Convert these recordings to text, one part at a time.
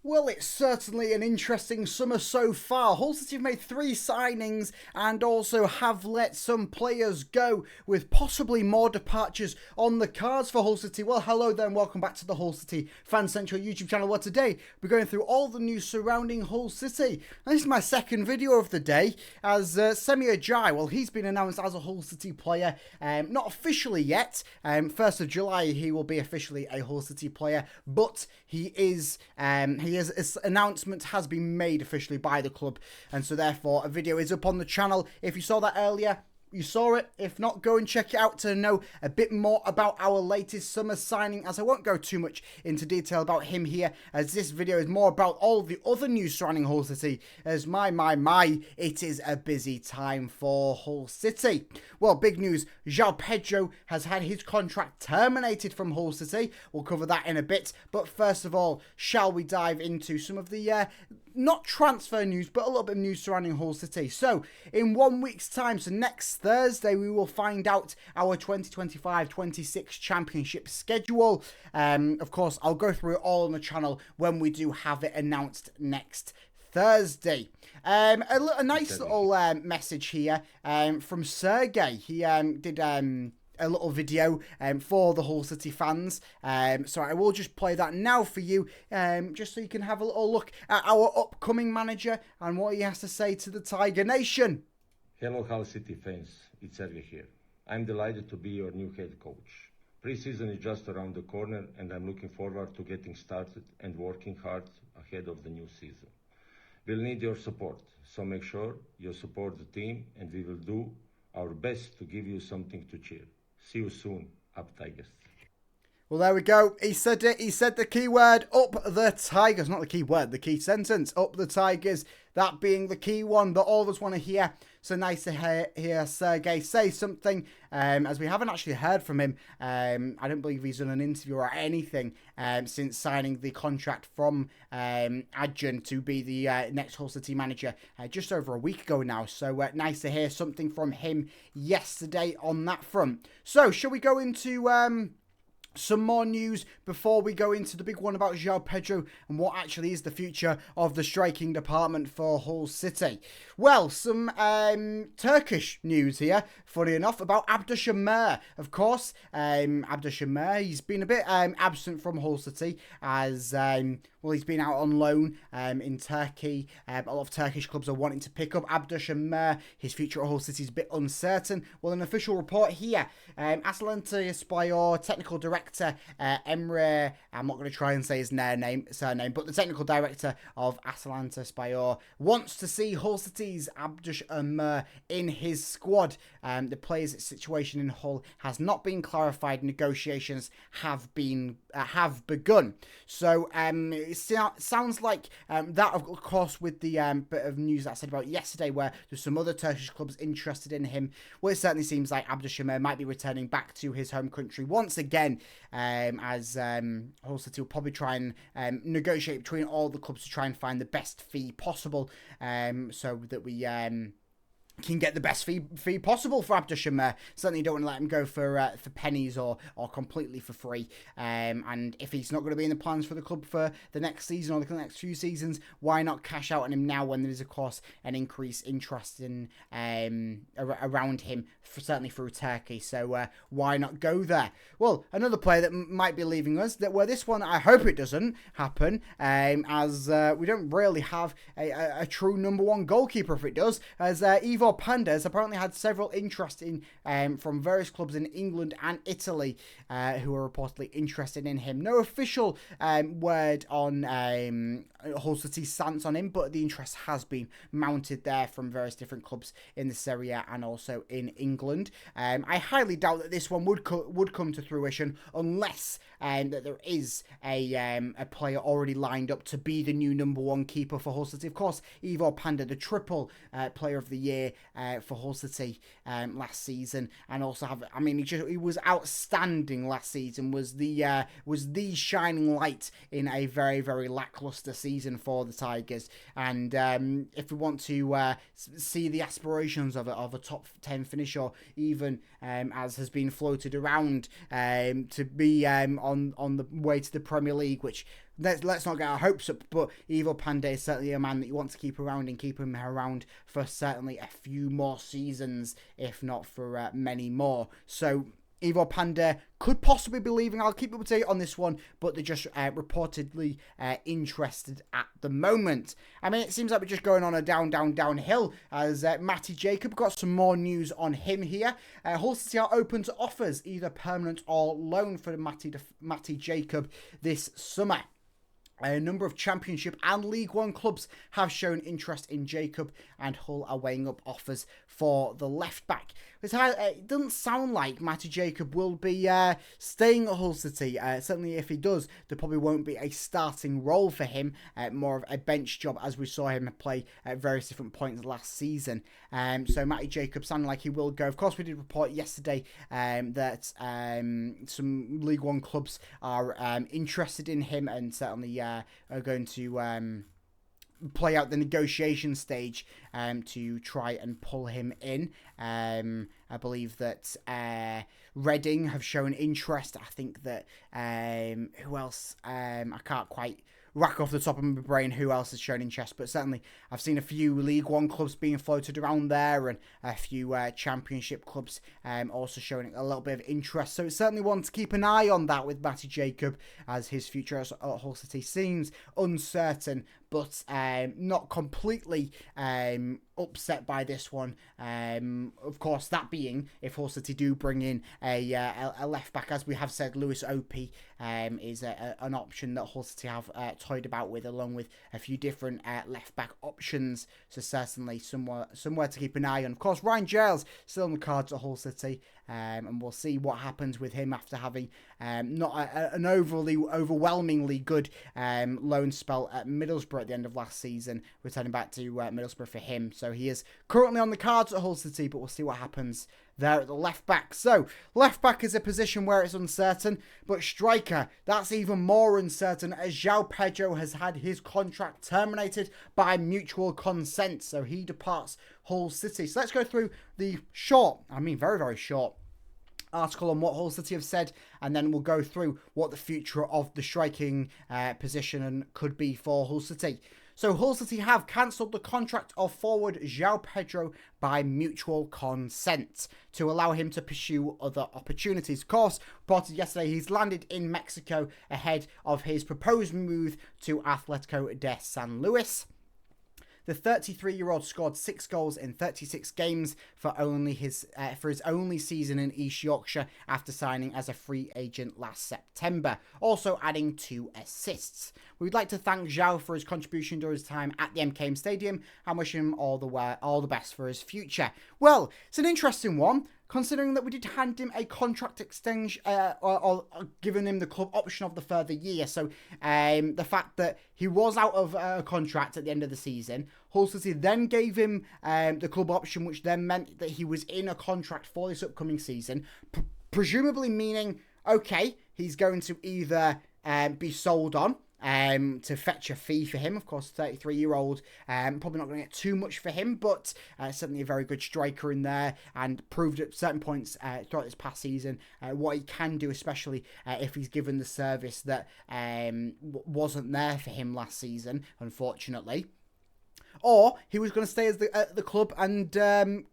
Well, it's certainly an interesting summer so far. Hull City have made 3 signings and also have let some players go, with possibly more departures on the cards for Hull City. Well, hello there and welcome back to the Hull City Fan Central YouTube channel, where today we're going through all the news surrounding Hull City. And this is my second video of the day, as Ajayi, well, he's been announced as a Hull City player, not officially yet. 1st of July he will be officially a Hull City player, but his announcement has been made officially by the club, and so therefore a video is up on the channel. If you saw that earlier, you saw it. If not, go and check it out to know a bit more about our latest summer signing, as I won't go too much into detail about him here, as this video is more about all the other news surrounding Hull City, as it is a busy time for Hull City. Well, big news, Joao Pedro has had his contract terminated from Hull City. We'll cover that in a bit, but first of all, shall we dive into some of the not transfer news, but a little bit of news surrounding Hull City. So, in 1 week's time, so next Thursday, we will find out our 2025-26 championship schedule. Of course, I'll go through it all on the channel when we do have it announced next Thursday. A nice little message here from Sergey. He did a little video for the Hull City fans, so I will just play that now for you, just so you can have a little look at our upcoming manager and what he has to say to the Tiger Nation. Hello Hull City fans, it's Sergey here. I'm delighted to be your new head coach. Pre-season is just around the corner and I'm looking forward to getting started and working hard ahead of the new season. We'll need your support, so make sure you support the team and we will do our best to give you something to cheer. See you soon, up Tigers. Well, there we go. He said it. He said the key word, up the Tigers. Not the key word, the key sentence, up the Tigers. That being the key one that all of us want to hear. So nice to hear Sergey say something, as we haven't actually heard from him. I don't believe he's done an interview or anything since signing the contract from Ajayi to be the next Hull City manager just over a week ago now. So nice to hear something from him yesterday on that front. So shall we go into some more news before we go into the big one about Joao Pedro and what actually is the future of the striking department for Hull City? Well, some Turkish news here, funny enough, about Abdushamer. Of course, Abdushamer, he's been a bit absent from Hull City, as well, he's been out on loan in Turkey. A lot of Turkish clubs are wanting to pick up Abdushamer. His future at Hull City is a bit uncertain. Well, an official report here, HullCityFanCentral technical director Emre, I'm not going to try and say his surname, but the technical director of HullCityFanCentral wants to see Hull City's Abdushamer in his squad. The player's situation in Hull has not been clarified. Negotiations have begun. So it sounds like that, of course, with the bit of news that I said about yesterday, where there's some other Turkish clubs interested in him. Well, it certainly seems like Abdushamer might be returning back to his home country once again, as Hull City will probably try and negotiate between all the clubs to try and find the best fee possible, so that we can get the best fee possible for Abdushamer. Certainly don't want to let him go for pennies or completely for free. And if he's not going to be in the plans for the club for the next season or the next few seasons, why not cash out on him now when there is, of course, an increased interest in around him, certainly through Turkey. So why not go there? Well, another player that might be leaving us, this one, I hope it doesn't happen, as we don't really have a true number one goalkeeper if it does, as Joao Pedro has apparently had several interest in from various clubs in England and Italy who are reportedly interested in him. No official word on Hull City's stance on him, but the interest has been mounted there from various different clubs in the Serie A and also in England. I highly doubt that this one would come to fruition unless that there is a player already lined up to be the new number one keeper for Hull City. Of course, Joao Pedro, the triple player of the year for Hull City last season, and also he was outstanding last season. Was the shining light in a very, very lackluster season. season for the Tigers. And if we want to see the aspirations of a top 10 finish, or even as has been floated around to be on the way to the Premier League, which let's not get our hopes up, but Ivo Pandey is certainly a man that you want to keep around, and keep him around for certainly a few more seasons, if not for many more. So Ivo Pandey could possibly be leaving. I'll keep up to date on this one, but they're just reportedly interested at the moment. I mean, it seems like we're just going on a downhill, as Matty Jacob, got some more news on him here. Hull City are open to offers, either permanent or loan, for Matty Jacob this summer. A number of Championship and League One clubs have shown interest in Jacob, and Hull are weighing up offers for the left back. It doesn't sound like Matty Jacob will be staying at Hull City. Certainly if he does, there probably won't be a starting role for him, more of a bench job, as we saw him play at various different points last season. So Matty Jacob sounded like he will go. Of course, we did report yesterday that some League One clubs are interested in him, and certainly are going to play out the negotiation stage to try and pull him in. I believe that Reading have shown interest. I think that who else? I can't quite rack off the top of my brain who else has shown interest, but certainly I've seen a few League One clubs being floated around there, and a few Championship clubs also showing a little bit of interest. So it's certainly one to keep an eye on that with Matty Jacob, as his future at Hull City seems uncertain, but not completely upset by this one. Of course, that being, if Hull City do bring in a left back, as we have said, Lewis Opie is an option that Hull City have toyed about with, along with a few different left back options. So certainly somewhere to keep an eye on. Of course, Ryan Giles still on the cards at Hull City, and we'll see what happens with him after having not an overwhelmingly good loan spell at Middlesbrough at the end of last season, returning back to Middlesbrough for him. So he is currently on the cards at Hull City, but we'll see what happens there at the left back. So left back is a position where it's uncertain, but striker, that's even more uncertain, as Joao Pedro has had his contract terminated by mutual consent, so he departs Hull City. So let's go through the very, very short article on what Hull City have said, and then we'll go through what the future of the striking position could be for Hull City. So Hull City have cancelled the contract of forward Joao Pedro by mutual consent to allow him to pursue other opportunities. Of course, reported yesterday, he's landed in Mexico ahead of his proposed move to Atletico de San Luis. The 33-year-old scored 6 goals in 36 games for his only season in East Yorkshire after signing as a free agent last September, also adding 2 assists. We would like to thank Joao for his contribution during his time at the MKM Stadium and wish him all the best for his future. Well, it's an interesting one, considering that we did hand him a contract extension, or given him the club option of the further year. So the fact that he was out of a contract at the end of the season, Hull City then gave him the club option, which then meant that he was in a contract for this upcoming season, presumably meaning, okay, he's going to either be sold on to fetch a fee for him. Of course, 33-year-old, probably not going to get too much for him, but certainly a very good striker in there, and proved at certain points throughout this past season what he can do, especially if he's given the service that wasn't there for him last season, unfortunately. Or he was going to stay at the club and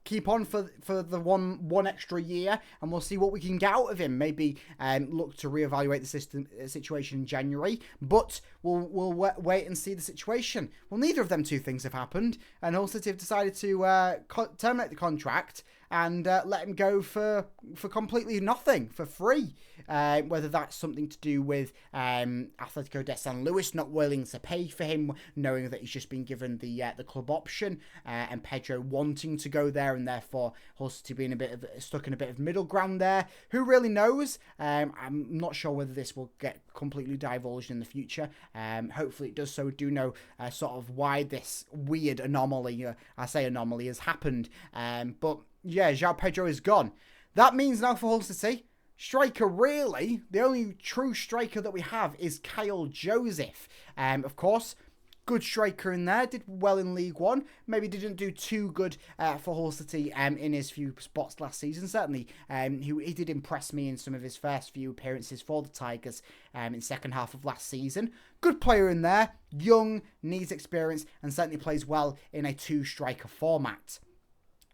keep on for the one extra year, and we'll see what we can get out of him. Maybe look to reevaluate the situation in January, but we'll wait and see the situation. Well, neither of them two things have happened, and Hull City have decided to terminate the contract and let him go for completely nothing, for free. Whether that's something to do with Atletico de San Luis not willing to pay for him, knowing that he's just been given the club option, and Pedro wanting to go there, and therefore Hull City being stuck in a bit of middle ground there. Who really knows? I'm not sure whether this will get completely divulged in the future. Hopefully it does so. We do know sort of why this weird anomaly, I say anomaly, has happened. But yeah, Joao Pedro is gone. That means now for Hull City, striker, really, the only true striker that we have is Kyle Joseph. Of course, good striker in there, did well in League One. Maybe didn't do too good for Hull City in his few spots last season. Certainly, he did impress me in some of his first few appearances for the Tigers in the second half of last season. Good player in there, young, needs experience, and certainly plays well in a two-striker format.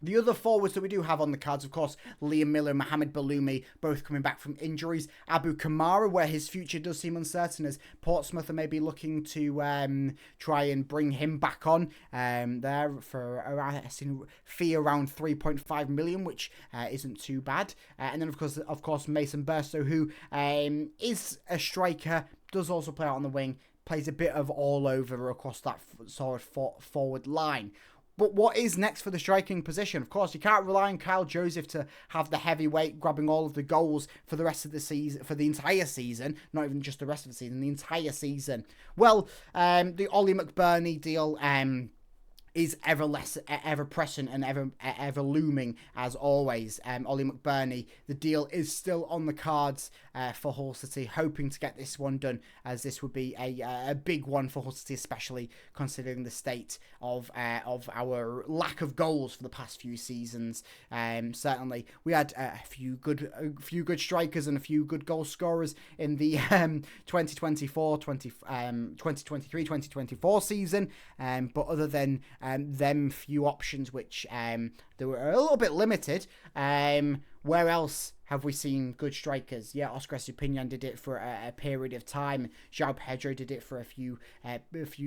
The other forwards that we do have on the cards, of course, Liam Miller and Mohamed Baloumi, both coming back from injuries. Abu Kamara, where his future does seem uncertain, as Portsmouth are maybe looking to try and bring him back on there for a fee around 3.5 million, which isn't too bad. And then, of course, Mason Burstow, who is a striker, does also play out on the wing, plays a bit of all over across that sort of forward line. But what is next for the striking position? Of course, you can't rely on Kyle Joseph to have the heavyweight grabbing all of the goals for the rest of the season, for the entire season, not even just the rest of the season, the entire season. Well, the Ollie McBurney deal is ever present and ever looming as always. Ollie McBurney, the deal is still on the cards for Hull City, hoping to get this one done, as this would be a big one for Hull City, especially considering the state of our lack of goals for the past few seasons. Certainly, we had a few good strikers and a few good goal scorers in the 2023-2024 season, but other than them few options, which they were a little bit limited. Where else have we seen good strikers? Yeah, Oscar Estupiñán did it for a period of time. Joao Pedro did it for a few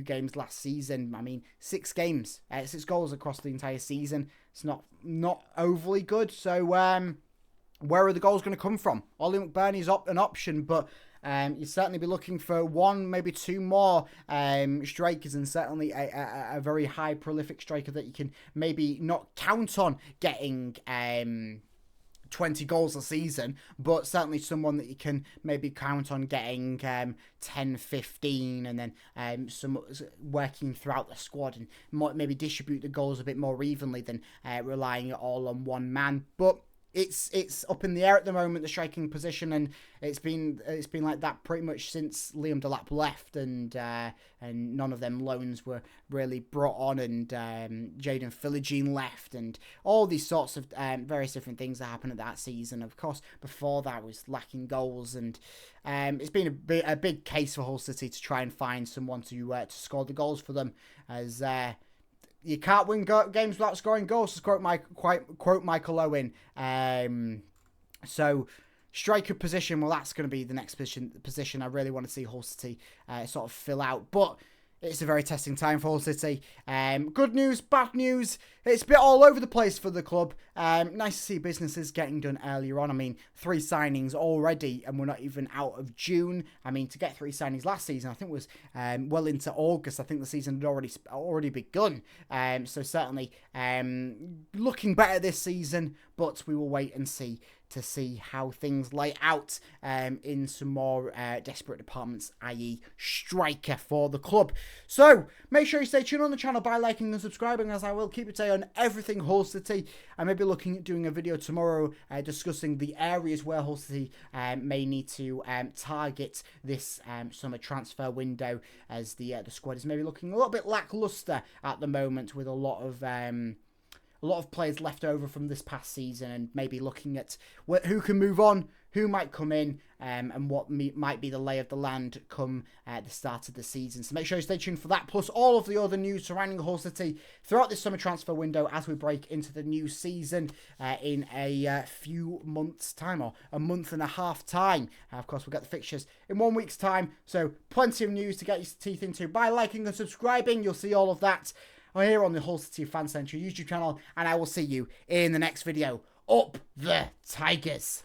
games last season. I mean, 6 games, 6 goals across the entire season. It's not overly good. So where are the goals going to come from? Ollie McBurney's an option, but you'd certainly be looking for 1, maybe 2 more strikers, and certainly a very high prolific striker that you can maybe not count on getting 20 goals a season, but certainly someone that you can maybe count on getting 10, 15, and then some working throughout the squad and maybe distribute the goals a bit more evenly than relying all on one man. But it's up in the air at the moment, the striking position, and it's been like that pretty much since Liam Delap left, and none of them loans were really brought on, and Jaden Philogene left, and all these sorts of various different things that happened at that season. Of course, before that was lacking goals, and it's been a big case for Hull City to try and find someone to score the goals for them, as you can't win games without scoring goals, to quote Michael Owen. So, striker position, well, that's going to be the next position I really want to see Hull City sort of fill out. But it's a very testing time for Hull City. Good news, bad news. It's a bit all over the place for the club. Nice to see businesses getting done earlier on. I mean, 3 signings already, and we're not even out of June. I mean, to get 3 signings last season, I think was well into August. I think the season had already begun. So certainly looking better this season, but we will wait and see to see how things lay out in some more desperate departments, i.e. striker for the club. So, make sure you stay tuned on the channel by liking and subscribing, as I will keep you updated on everything Hull City. I may be looking at doing a video tomorrow discussing the areas where Hull City may need to target this summer transfer window, as the squad is maybe looking a little bit lackluster at the moment, with a lot of players left over from this past season, and maybe looking at who can move on, who might come in, and what might be the lay of the land come the start of the season. So make sure you stay tuned for that, plus all of the other news surrounding Hull City throughout this summer transfer window as we break into the new season in a few months' time, or a month and a half time. Of course, we'll get the fixtures in 1 week's time, so plenty of news to get your teeth into. By liking and subscribing, you'll see all of that here on the HullCityFanCentral YouTube channel, and I will see you in the next video. Up the Tigers!